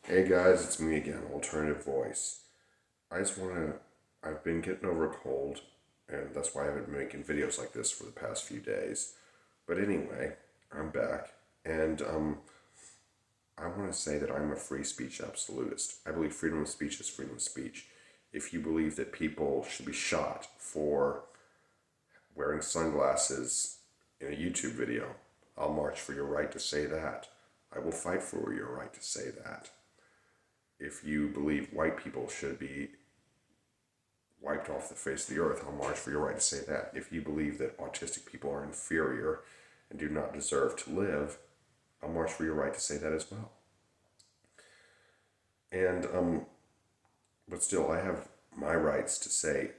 Hey guys, it's me again, Alternative Voice. I've been getting over a cold, and that's why I haven't been making videos like this for the past few days. But anyway, I'm back, and I want to say that I'm a free speech absolutist. I believe freedom of speech is freedom of speech. If you believe that people should be shot for wearing sunglasses in a YouTube video, I'll march for your right to say that. I will fight for your right to say that. If you believe white people should be wiped off the face of the earth, I'll march for your right to say that. If you believe that autistic people are inferior and do not deserve to live, I'll march for your right to say that as well. And but still, I have my rights to say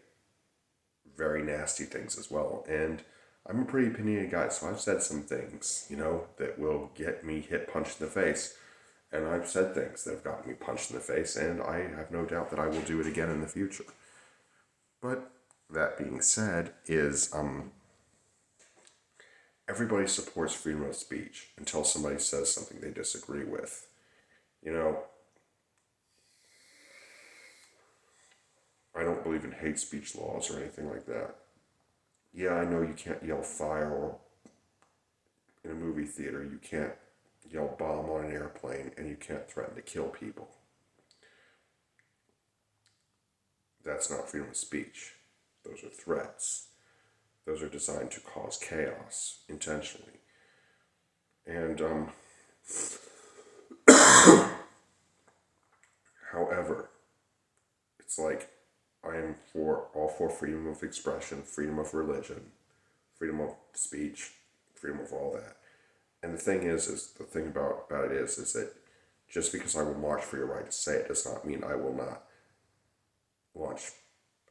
very nasty things as well. And I'm a pretty opinionated guy, so I've said some things, that will get me hit punched in the face. And I've said things that have gotten me punched in the face, and I have no doubt that I will do it again in the future. But that being said, everybody supports freedom of speech until somebody says something they disagree with. You know, I don't believe in hate speech laws or anything like that. Yeah, I know you can't yell fire or in a movie theater, you can't yell bomb on an airplane, and you can't threaten to kill people. That's not freedom of speech. Those are threats. Those are designed to cause chaos intentionally. And however, it's like I am all for freedom of expression, freedom of religion, freedom of speech, freedom of all that. And the thing about it is that just because I will march for your right to say it does not mean I will not launch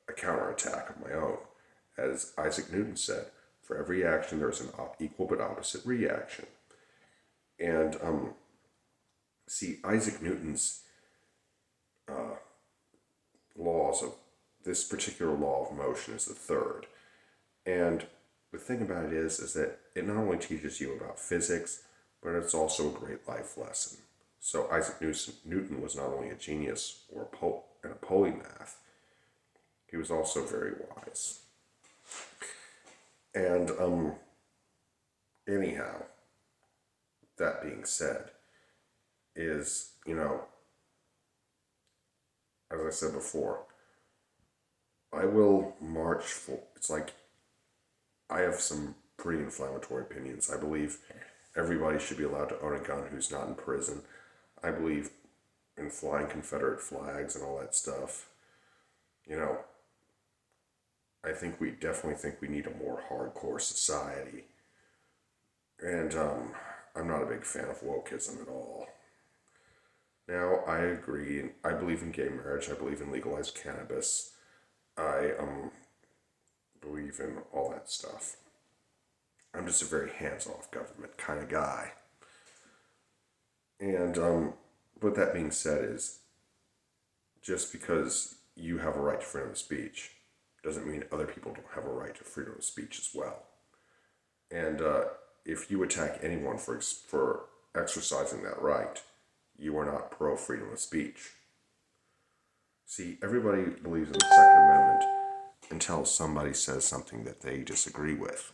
a counterattack of my own. As Isaac Newton said, for every action there is an equal but opposite reaction. And see, Isaac Newton's laws of this particular law of motion is the third. And the thing about it is that it not only teaches you about physics, but it's also a great life lesson. So Isaac Newton was not only a genius and a polymath, he was also very wise. And anyhow, that being said, is, as I said before, I will march for, it's like, I have some pretty inflammatory opinions. I believe everybody should be allowed to own a gun who's not in prison. I believe in flying Confederate flags and all that stuff. I definitely think we need a more hardcore society. And I'm not a big fan of wokeism at all. Now, I agree. I believe in gay marriage. I believe in legalized cannabis. I believe in all that stuff. I'm just a very hands-off government kind of guy. And with that being said, is just because you have a right to freedom of speech doesn't mean other people don't have a right to freedom of speech as well. And if you attack anyone for exercising that right, you are not pro freedom of speech. See, everybody believes in the Second Amendment until somebody says something that they disagree with.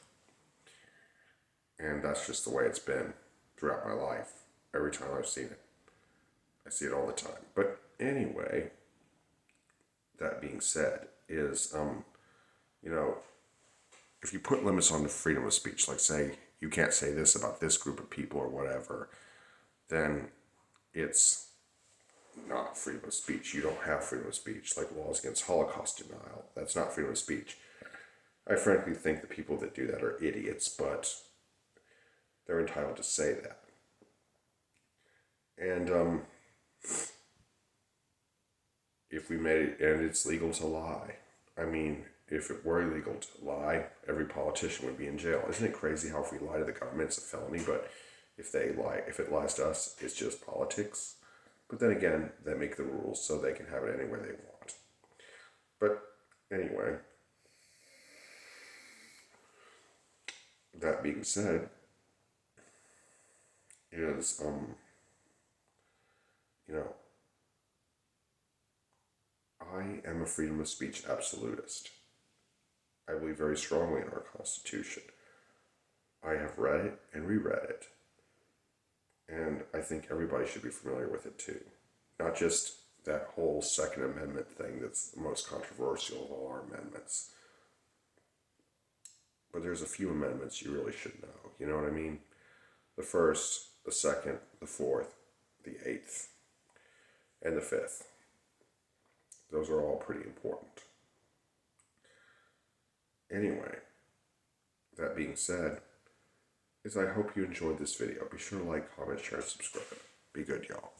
And that's just the way it's been throughout my life. Every time I've seen it. I see it all the time. But anyway, that being said, is, if you put limits on the freedom of speech, like say, you can't say this about this group of people or whatever, then it's not freedom of speech. You don't have freedom of speech, like laws against Holocaust denial. That's not freedom of speech. I frankly think the people that do that are idiots, but they're entitled to say that. And if we made it, and it's legal to lie. I mean, if it were illegal to lie, every politician would be in jail. Isn't it crazy how if we lie to the government, it's a felony, but if it lies to us, it's just politics? But then again, they make the rules so they can have it any way they want. But anyway, that being said, is, am a freedom of speech absolutist. I believe very strongly in our Constitution. I have read it and reread it, and I think everybody should be familiar with it too. Not just that whole Second Amendment thing that's the most controversial of all our amendments, but there's a few amendments you really should know. You know what I mean? The first, the second, the fourth, the eighth, and the fifth. Those are all pretty important. Anyway, that being said, I hope you enjoyed this video. Be sure to like, comment, share, and subscribe. Be good, y'all.